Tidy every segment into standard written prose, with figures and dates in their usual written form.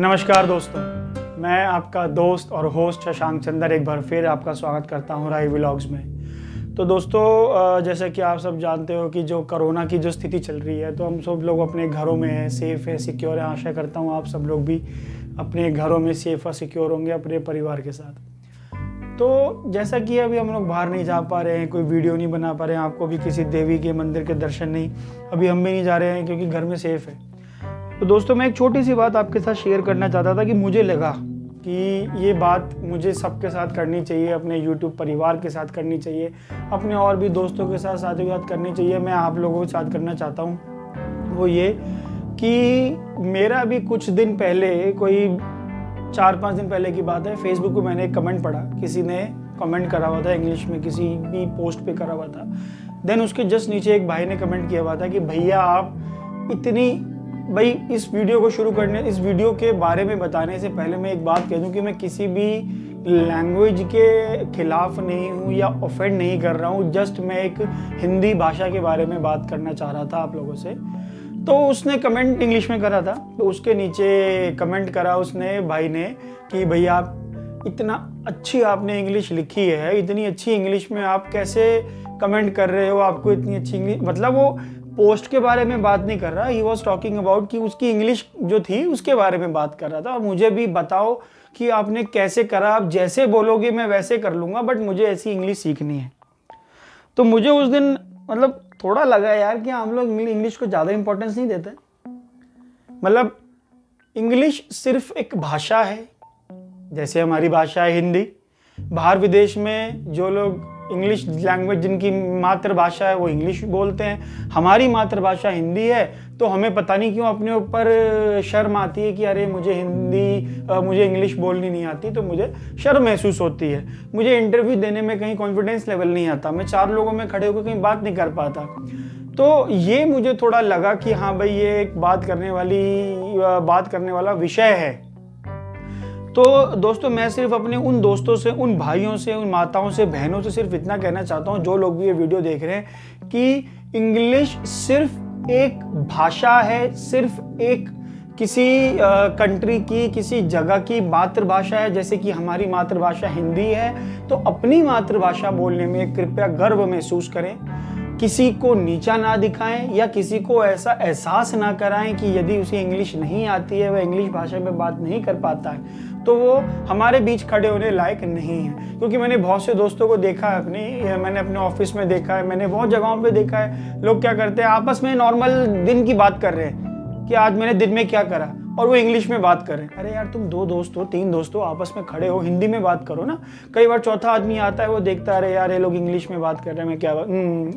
नमस्कार दोस्तों, मैं आपका दोस्त और होस्ट शशांक चंदर एक बार फिर आपका स्वागत करता हूं राही व्लॉग्स में। तो दोस्तों, जैसे कि आप सब जानते हो कि जो कोरोना की जो स्थिति चल रही है, तो हम सब लोग अपने घरों में हैं, सेफ़ है, सिक्योर है। आशा करता हूं आप सब लोग भी अपने घरों में सेफ़ और सिक्योर होंगे अपने परिवार के साथ। तो जैसा कि अभी हम लोग बाहर नहीं जा पा रहे हैं, कोई वीडियो नहीं बना पा रहे हैं, आपको भी किसी देवी के मंदिर के दर्शन नहीं, अभी हम भी नहीं जा रहे हैं क्योंकि घर में सेफ़ है। तो दोस्तों, मैं एक छोटी सी बात आपके साथ शेयर करना चाहता था कि मुझे लगा कि ये बात मुझे सबके साथ करनी चाहिए, अपने YouTube परिवार के साथ करनी चाहिए, अपने और भी दोस्तों के साथ साथियों के साथ करनी चाहिए। मैं आप लोगों के साथ करना चाहता हूँ वो ये कि मेरा भी कुछ दिन पहले, कोई 4-5 दिन पहले की बात है, फेसबुक पे मैंने एक कमेंट पढ़ा। किसी ने कमेंट करा हुआ था इंग्लिश में, किसी भी पोस्ट पे करा हुआ था। देन उसके जस्ट नीचे एक भाई ने कमेंट किया हुआ था कि भैया आप इतनी, भाई इस वीडियो के बारे में बताने से पहले मैं एक बात कह दूं कि मैं किसी भी लैंग्वेज के खिलाफ नहीं हूं या ऑफेंड नहीं कर रहा हूं। जस्ट मैं एक हिंदी भाषा के बारे में बात करना चाह रहा था आप लोगों से। तो उसने कमेंट इंग्लिश में करा था, तो उसके नीचे कमेंट करा उसने भाई ने कि भैया आप इतना अच्छी आपने इंग्लिश लिखी है, इतनी अच्छी इंग्लिश में आप कैसे कमेंट कर रहे हो, आपको इतनी अच्छी इंग्लिश। मतलब वो पोस्ट के बारे में बात नहीं कर रहा, ही वॉज टॉकिंग अबाउट कि उसकी इंग्लिश जो थी उसके बारे में बात कर रहा था। और मुझे भी बताओ कि आपने कैसे करा, आप जैसे बोलोगे मैं वैसे कर लूँगा, बट मुझे ऐसी इंग्लिश सीखनी है। तो मुझे उस दिन मतलब थोड़ा लगा यार कि हम लोग इंग्लिश को ज़्यादा इंपॉर्टेंस नहीं देते। मतलब इंग्लिश सिर्फ एक भाषा है, जैसे हमारी भाषा है हिंदी। बाहर विदेश में जो लोग इंग्लिश लैंग्वेज, जिनकी मातृभाषा है वो इंग्लिश बोलते हैं, हमारी मातृभाषा हिंदी है। तो हमें पता नहीं क्यों अपने ऊपर शर्म आती है कि अरे मुझे मुझे इंग्लिश बोलनी नहीं आती, तो मुझे शर्म महसूस होती है। मुझे इंटरव्यू देने में कहीं कॉन्फिडेंस लेवल नहीं आता, मैं 4 लोगों में खड़े होकर कहीं बात नहीं कर पाता। तो ये मुझे थोड़ा लगा कि हाँ भाई, ये एक बात करने वाला विषय है। तो दोस्तों, मैं सिर्फ अपने उन दोस्तों से, उन भाइयों से, उन माताओं से, बहनों से सिर्फ इतना कहना चाहता हूँ, जो लोग भी ये वीडियो देख रहे हैं, कि इंग्लिश सिर्फ एक भाषा है, सिर्फ एक किसी कंट्री की, किसी जगह की मातृभाषा है। जैसे कि हमारी मातृभाषा हिंदी है, तो अपनी मातृभाषा बोलने में कृपया गर्व महसूस करें। किसी को नीचा ना दिखाएं या किसी को ऐसा एहसास ना कराएं कि यदि उसे इंग्लिश नहीं आती है, वह इंग्लिश भाषा में बात नहीं कर पाता है, तो वो हमारे बीच खड़े होने लायक नहीं है। क्योंकि मैंने बहुत से दोस्तों को देखा है, मैंने अपने ऑफिस में देखा है, मैंने बहुत जगहों पे देखा है, लोग क्या करते हैं, आपस में नॉर्मल दिन की बात कर रहे हैं कि आज मैंने दिन में क्या करा, और वो इंग्लिश में बात करें। अरे यार, तुम 2 दोस्त हो, 3 दोस्त हो, आपस में खड़े हो, हिंदी में बात करो ना। कई बार चौथा आदमी आता है, वो देखता है अरे यार ये लोग इंग्लिश में बात कर रहे हैं, मैं क्या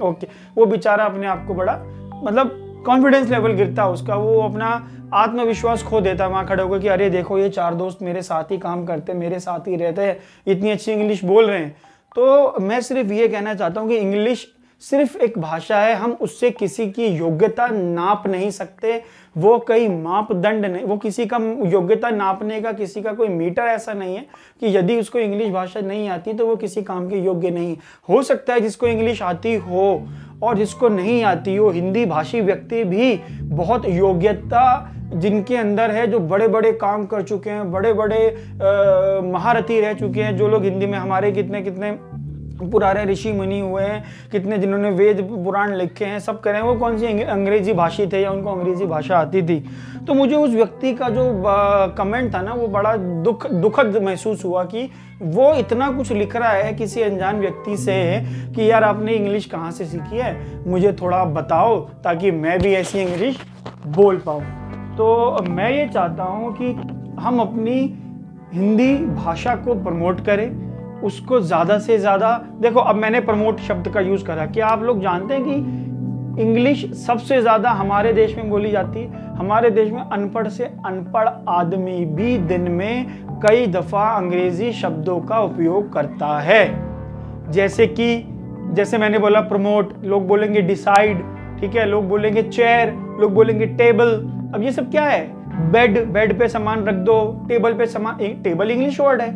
ओके, वो बेचारा अपने आप को बड़ा, मतलब कॉन्फिडेंस लेवल गिरता है उसका, वो अपना आत्मविश्वास खो देता है वहाँ खड़े होकर कि अरे देखो ये 4 दोस्त मेरे साथ ही काम करते, मेरे साथ ही रहते हैं, इतनी अच्छी इंग्लिश बोल रहे हैं। तो मैं सिर्फ ये कहना चाहता हूँ कि इंग्लिश सिर्फ एक भाषा है, हम उससे किसी की योग्यता नाप नहीं सकते। वो कई मापदंड नहीं, वो किसी का योग्यता नापने का किसी का कोई मीटर ऐसा नहीं है कि यदि उसको इंग्लिश भाषा नहीं आती तो वो किसी काम के योग्य नहीं। हो सकता है जिसको इंग्लिश आती हो और जिसको नहीं आती हो, हिंदी भाषी व्यक्ति भी बहुत योग्यता जिनके अंदर है, जो बड़े बड़े काम कर चुके हैं, बड़े बड़े महारथी रह चुके हैं। जो लोग हिंदी में, हमारे कितने कितने पुराने ऋषि मुनि हुए हैं, कितने जिन्होंने वेद पुराण लिखे हैं, सब करें, वो कौन सी अंग्रेजी भाषी थे या उनको अंग्रेजी भाषा आती थी। तो मुझे उस व्यक्ति का जो कमेंट था ना, वो बड़ा दुखद महसूस हुआ कि वो इतना कुछ लिख रहा है किसी अनजान व्यक्ति से कि यार आपने इंग्लिश कहाँ से सीखी है, मुझे थोड़ा बताओ ताकि मैं भी ऐसी इंग्लिश बोल पाऊँ। तो मैं ये चाहता हूँ कि हम अपनी हिंदी भाषा को प्रमोट करें, उसको ज़्यादा से ज़्यादा। देखो, अब मैंने प्रमोट शब्द का यूज़ करा, क्या आप लोग जानते हैं कि इंग्लिश सबसे ज़्यादा हमारे देश में बोली जाती है? हमारे देश में अनपढ़ से अनपढ़ आदमी भी दिन में कई दफ़ा अंग्रेज़ी शब्दों का उपयोग करता है। जैसे मैंने बोला प्रमोट, लोग बोलेंगे डिसाइड, ठीक है, लोग बोलेंगे चेयर, लोग बोलेंगे टेबल। अब ये सब क्या है? बेड पे सामान रख दो, टेबल पे सामान, टेबल इंग्लिश वर्ड है,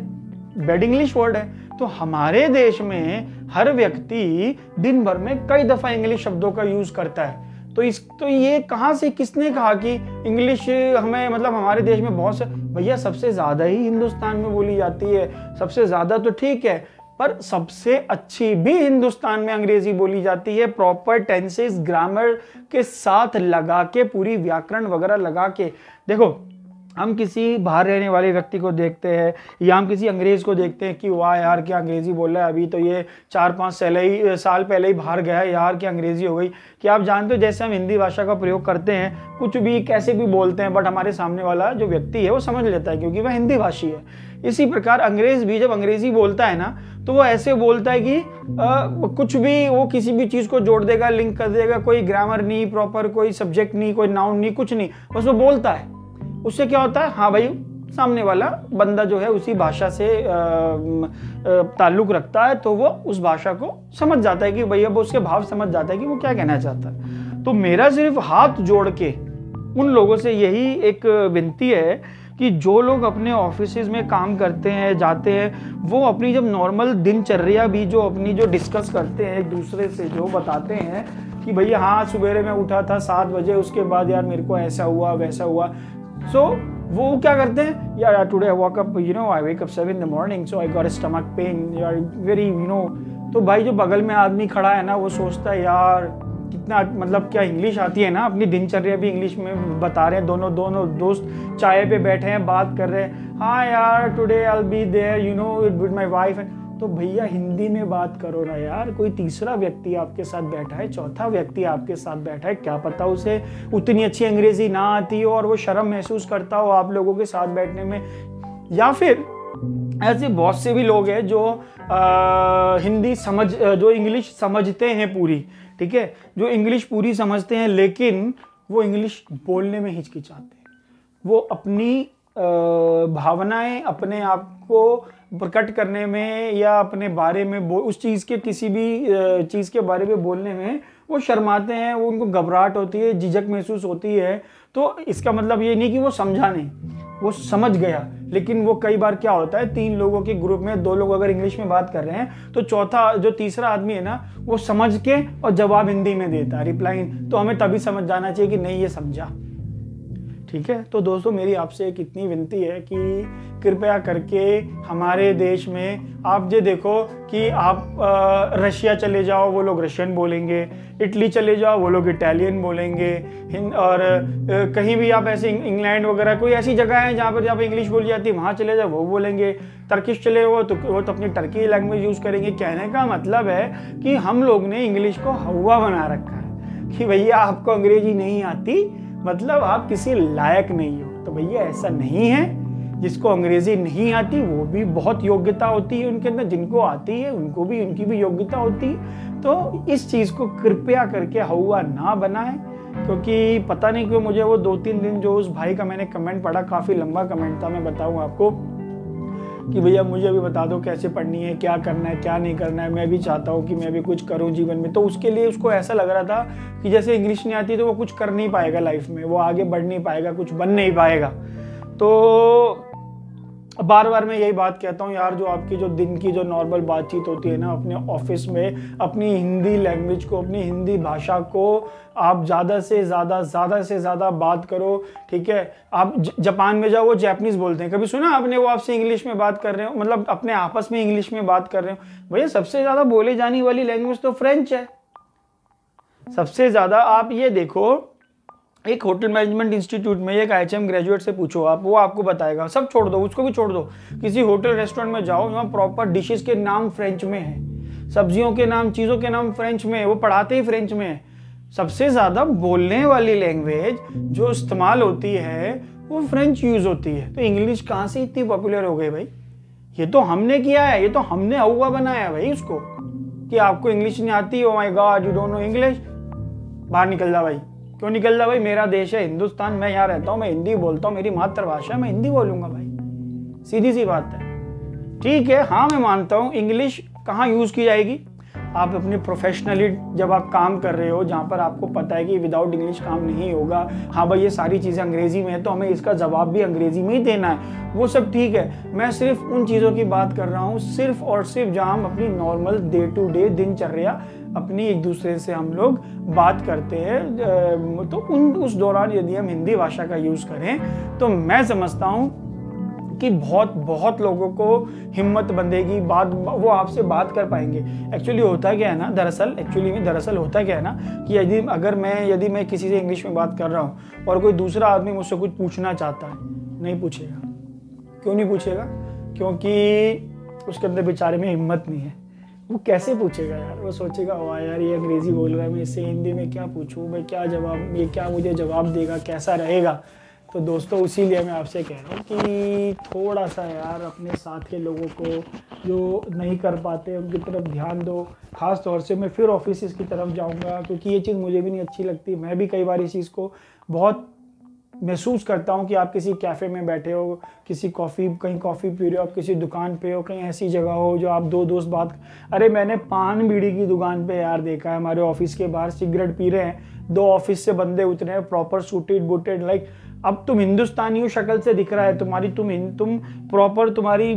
बेड इंग्लिश वर्ड है। तो हमारे देश में हर व्यक्ति दिन भर में कई दफा इंग्लिश शब्दों का यूज करता है। तो ये कहाँ से, किसने कहा कि इंग्लिश हमें, मतलब हमारे देश में बहुत से, भैया सबसे ज़्यादा ही हिंदुस्तान में बोली जाती है, सबसे ज़्यादा तो ठीक है, पर सबसे अच्छी भी हिंदुस्तान में अंग्रेजी बोली जाती है, प्रॉपर टेंसेस ग्रामर के साथ लगा के, पूरी व्याकरण वगैरह लगा के। देखो हम किसी बाहर रहने वाले व्यक्ति को देखते हैं या हम किसी अंग्रेज़ को देखते हैं कि वाह यार क्या अंग्रेज़ी बोल रहा है, अभी तो ये 4-5 साल पहले ही बाहर गया है यार, क्या अंग्रेज़ी हो गई। क्या आप जानते हो जैसे हम हिंदी भाषा का प्रयोग करते हैं, कुछ भी कैसे भी बोलते हैं, बट हमारे सामने वाला जो व्यक्ति है वो समझ लेता है क्योंकि वह हिंदी भाषी है। इसी प्रकार अंग्रेज़ भी जब अंग्रेज़ी बोलता है ना, तो वो ऐसे बोलता है कि कुछ भी, वो किसी भी चीज़ को जोड़ देगा, लिंक कर देगा, कोई ग्रामर नहीं प्रॉपर, कोई सब्जेक्ट नहीं, कोई नाउन नहीं, कुछ नहीं, बस वो बोलता है। उससे क्या होता है, हाँ भाई सामने वाला बंदा जो है उसी भाषा से ताल्लुक रखता है, तो वो उस भाषा को समझ जाता है कि भैया, वो उसके भाव समझ जाता है कि वो क्या कहना चाहता है। तो मेरा सिर्फ हाथ जोड़ के उन लोगों से यही एक विनती है कि जो लोग अपने ऑफिसेज में काम करते हैं, जाते हैं, वो अपनी जब नॉर्मल दिनचर्या भी जो अपनी जो डिस्कस करते हैं एक दूसरे से, जो बताते हैं कि भैया हाँ सवेरे मैं उठा था 7 बजे, उसके बाद यार मेरे को ऐसा हुआ वैसा हुआ, सो वो क्या करते हैं, यार today I walk up, I wake up 7 in the morning, so I got a stomach pain, यार वेरी तो भाई जो बगल में आदमी खड़ा है ना, वो सोचता है यार कितना, मतलब क्या इंग्लिश आती है ना, अपनी दिनचर्या भी इंग्लिश में बता रहे हैं, दोनों दोस्त चाय पे बैठे हैं, बात कर रहे हैं, हाँ यार today I will be there with my wife. तो भैया हिंदी में बात करो ना यार, कोई तीसरा व्यक्ति आपके साथ बैठा है, चौथा व्यक्ति आपके साथ बैठा है, क्या पता उसे उतनी अच्छी अंग्रेजी ना आती हो और वो शर्म महसूस करता हो आप लोगों के साथ बैठने में। या फिर ऐसे बहुत से भी लोग हैं जो हिंदी जो इंग्लिश समझते हैं पूरी, ठीक है, जो इंग्लिश पूरी समझते हैं, लेकिन वो इंग्लिश बोलने में हिचकिचाते हैं, वो अपनी भावनाएं अपने आप को प्रकट करने में या अपने बारे में उस चीज़ के किसी भी चीज़ के बारे में बोलने में वो शर्माते हैं, वो उनको घबराहट होती है, झिझक महसूस होती है। तो इसका मतलब ये नहीं कि वो समझा नहीं, वो समझ गया, लेकिन वो कई बार क्या होता है, 3 लोगों के ग्रुप में 2 लोग अगर इंग्लिश में बात कर रहे हैं, तो चौथा जो तीसरा आदमी है ना, वो समझ के और जवाब हिंदी में देता है, रिप्लाई, तो हमें तभी समझ जाना चाहिए कि नहीं ये समझा, ठीक है। तो दोस्तों मेरी आपसे एक इतनी विनती है कि कृपया करके हमारे देश में आप ये देखो कि आप रशिया चले जाओ, वो लोग रशियन बोलेंगे, इटली चले जाओ वो लोग इटालियन बोलेंगे, और कहीं भी आप ऐसे इंग्लैंड वगैरह कोई ऐसी जगह है जहाँ पर इंग्लिश बोली जाती है, वहाँ चले जाओ वो बोलेंगे, टर्किश चले वो तो अपनी टर्की लैंग्वेज यूज़ करेंगे। कहने का मतलब है कि हम लोग ने इंग्लिश को हवा बना रखा है कि भैया आपको अंग्रेजी नहीं आती मतलब आप किसी लायक नहीं हो। तो भैया ऐसा नहीं है, जिसको अंग्रेजी नहीं आती वो भी बहुत योग्यता होती है उनके अंदर, जिनको आती है उनको भी, उनकी भी योग्यता होती है। तो इस चीज़ को कृपया करके हुआ ना बनाएं, क्योंकि पता नहीं क्यों मुझे वो 2-3 दिन जो उस भाई का मैंने कमेंट पढ़ा, काफ़ी लंबा कमेंट था, मैं बताऊँ आपको कि भैया मुझे भी बता दो कैसे पढ़नी है, क्या करना है, क्या नहीं करना है, मैं भी चाहता हूँ कि मैं भी कुछ करूँ जीवन में। तो उसके लिए उसको ऐसा लग रहा था कि जैसे इंग्लिश नहीं आती तो वो कुछ कर नहीं पाएगा लाइफ में, वो आगे बढ़ नहीं पाएगा, कुछ बन नहीं पाएगा। तो बार बार मैं यही बात कहता हूँ यार, जो आपकी जो दिन की जो नॉर्मल बातचीत होती है ना अपने ऑफिस में, अपनी हिंदी लैंग्वेज को, अपनी हिंदी भाषा को आप ज़्यादा से ज़्यादा बात करो, ठीक है। आप जापान में जाओ, वो जापानीज़ बोलते हैं, कभी सुना आपने वो आपसे इंग्लिश में बात कर रहे हो, मतलब अपने आपस में इंग्लिश में बात कर रहे हो। भैया सबसे ज़्यादा बोले जाने वाली लैंग्वेज तो फ्रेंच है सबसे ज़्यादा। आप ये देखो, एक होटल मैनेजमेंट इंस्टीट्यूट में एक IHM ग्रेजुएट से पूछो आप, वो आपको बताएगा। सब छोड़ दो, उसको भी छोड़ दो, किसी होटल रेस्टोरेंट में जाओ, वहाँ प्रॉपर डिशेस के नाम फ्रेंच में है, सब्जियों के नाम, चीज़ों के नाम फ्रेंच में है, वो पढ़ाते ही फ्रेंच में है। सबसे ज़्यादा बोलने वाली लैंग्वेज जो इस्तेमाल होती है वो फ्रेंच यूज़ होती है। तो इंग्लिश कहाँ से इतनी पॉपुलर हो गई भाई? ये तो हमने किया है, ये तो हमने हुआ बनाया है भाई उसको, कि आपको इंग्लिश नहीं आती, oh my God you don't know English, बाहर निकल जा भाई। क्यों निकल जा भाई? मेरा देश है हिंदुस्तान, मैं यहाँ रहता हूँ, मैं हिंदी बोलता हूँ, मेरी मातृभाषा है, मैं हिंदी बोलूँगा भाई, सीधी सी बात है। ठीक है, हाँ मैं मानता हूँ इंग्लिश कहाँ यूज़ की जाएगी, आप अपने प्रोफेशनली जब आप काम कर रहे हो, जहाँ पर आपको पता है कि विदाउट इंग्लिश काम नहीं होगा, हाँ भाई ये सारी चीज़ें अंग्रेज़ी में है तो हमें इसका जवाब भी अंग्रेज़ी में ही देना है, वो सब ठीक है। मैं सिर्फ उन चीज़ों की बात कर रहा हूँ, सिर्फ और सिर्फ जहाँ हम अपनी नॉर्मल डे टू डे दिनचर्या अपनी एक दूसरे से हम लोग बात करते हैं, तो उस दौरान यदि हम हिंदी भाषा का यूज़ करें तो मैं समझता हूँ कि बहुत लोगों को हिम्मत बंधेगी, वो आपसे बात कर पाएंगे। एक्चुअली होता क्या है ना, दरअसल होता क्या है ना कि यदि मैं किसी से इंग्लिश में बात कर रहा हूँ और कोई दूसरा आदमी मुझसे कुछ पूछना चाहता है, नहीं पूछेगा। क्यों नहीं पूछेगा? क्योंकि उसके अंदर बेचारे में हिम्मत नहीं है। वो कैसे पूछेगा यार? वो सोचेगा वाह यार ये अंग्रेज़ी बोल रहा है, मैं इससे हिंदी में क्या पूछूँ, मैं क्या मुझे जवाब देगा, कैसा रहेगा। तो दोस्तों इसीलिए मैं आपसे कह रहा हूँ कि थोड़ा सा यार अपने साथ के लोगों को जो नहीं कर पाते उनकी तरफ ध्यान दो। ख़ास तौर से मैं फिर ऑफिस की तरफ जाऊँगा, क्योंकि ये चीज़ मुझे भी नहीं अच्छी लगती। मैं भी कई बार इस चीज़ को बहुत महसूस करता हूँ कि आप किसी कैफ़े में बैठे हो, कहीं कॉफ़ी पी रहे हो, आप किसी दुकान पे हो, कहीं ऐसी जगह हो जो आप दो दोस्त अरे मैंने पान बीड़ी की दुकान पे यार देखा है, हमारे ऑफिस के बाहर सिगरेट पी रहे हैं, 2 ऑफिस से बंदे उतरे हैं प्रॉपर सूटेड बूटेड, लाइक अब तुम हिंदुस्तानी हो, शक्ल से दिख रहा है तुम प्रॉपर, तुम्हारी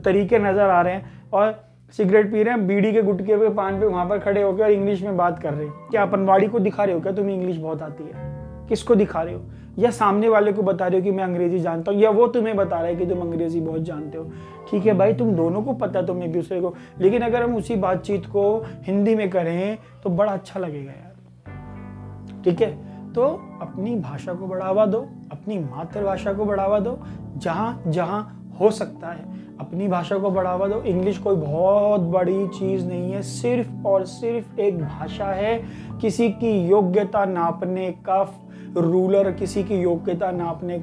तरीके नज़र आ रहे हैं और सिगरेट पी रहे हैं, बीड़ी के गुटके पे पान पे वहाँ पर खड़े होकर और इंग्लिश में बात कर रहे हैं। क्या अपनवाड़ी को दिखा रहे हो? क्या तुम्हें इंग्लिश बहुत आती है? किसको दिखा रहे हो? या सामने वाले को बता रहे हो कि मैं अंग्रेजी जानता हूँ, या वो तुम्हें बता रहा है कि तुम अंग्रेजी बहुत जानते हो? ठीक है भाई, तुम दोनों को पता है तुम एक दूसरे को, लेकिन अगर हम उसी बातचीत को हिंदी में करें तो बड़ा अच्छा लगेगा यार। ठीक है, तो अपनी भाषा को बढ़ावा दो, अपनी मातृभाषा को बढ़ावा दो, जहाँ जहाँ हो सकता है अपनी भाषा को बढ़ावा दो। इंग्लिश कोई बहुत बड़ी चीज़ नहीं है, सिर्फ और सिर्फ एक भाषा है। किसी की योग्यता नापने का रूलर, किसी की योग्यता नापने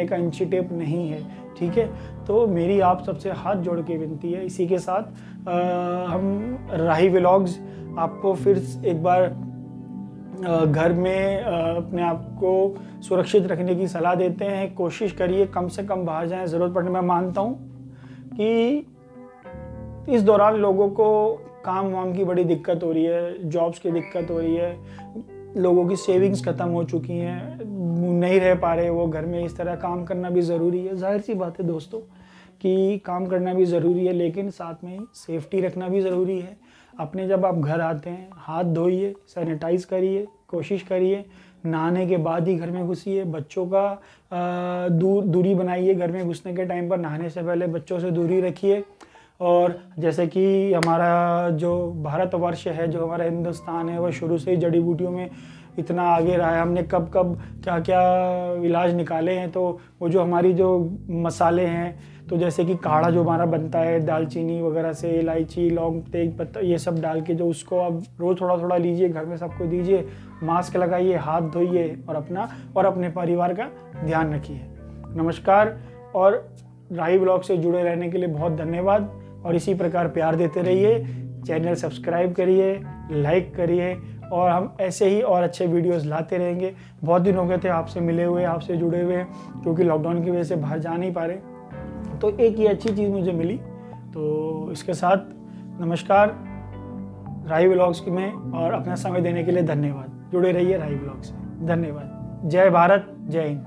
का इंची टेप नहीं है। ठीक है, तो मेरी आप सबसे हाथ जोड़ के विनती है। इसी के साथ हम राही व्लॉग्स आपको फिर एक बार घर में अपने आप को सुरक्षित रखने की सलाह देते हैं। कोशिश करिए कम से कम बाहर जाएं, ज़रूरत पड़ने मैं मानता हूँ कि इस दौरान लोगों को काम वाम की बड़ी दिक्कत हो रही है, जॉब्स की दिक्कत हो रही है, लोगों की सेविंग्स ख़त्म हो चुकी हैं, नहीं रह पा रहे वो घर में। इस तरह काम करना भी ज़रूरी है, जाहिर सी बात है दोस्तों कि काम करना भी ज़रूरी है, लेकिन साथ में सेफ्टी रखना भी ज़रूरी है। अपने जब आप घर आते हैं हाथ धोइए, सैनिटाइज़ करिए, कोशिश करिए नहाने के बाद ही घर में घुसिए। बच्चों का दूरी बनाइए, घर में घुसने के टाइम पर नहाने से पहले बच्चों से दूरी रखिए। और जैसे कि हमारा जो भारतवर्ष है, जो हमारा हिंदुस्तान है, वह शुरू से ही जड़ी बूटियों में इतना आगे रहा है। हमने कब क्या क्या इलाज निकाले हैं। तो वो जो हमारी जो मसाले हैं, तो जैसे कि काढ़ा जो हमारा बनता है दालचीनी वगैरह से, इलायची, लौंग, तेज पत्ता, ये सब डाल के, जो उसको आप रोज़ थोड़ा थोड़ा लीजिए, घर में सबको दीजिए, मास्क लगाइए, हाथ धोइए और अपना और अपने परिवार का ध्यान रखिए। नमस्कार, और राही व्लॉग से जुड़े रहने के लिए बहुत धन्यवाद, और इसी प्रकार प्यार देते रहिए। चैनल सब्सक्राइब करिए, लाइक करिए, और हम ऐसे ही और अच्छे वीडियोस लाते रहेंगे। बहुत दिन हो गए थे आपसे मिले हुए, आपसे जुड़े हुए, क्योंकि लॉकडाउन की वजह से बाहर जा नहीं पा रहे, तो एक ये अच्छी चीज़ मुझे मिली। तो इसके साथ नमस्कार राही व्लॉग्स में, और अपना समय देने के लिए धन्यवाद। जुड़े रहिए राही व्लॉग से। धन्यवाद। जय भारत, जय हिंद।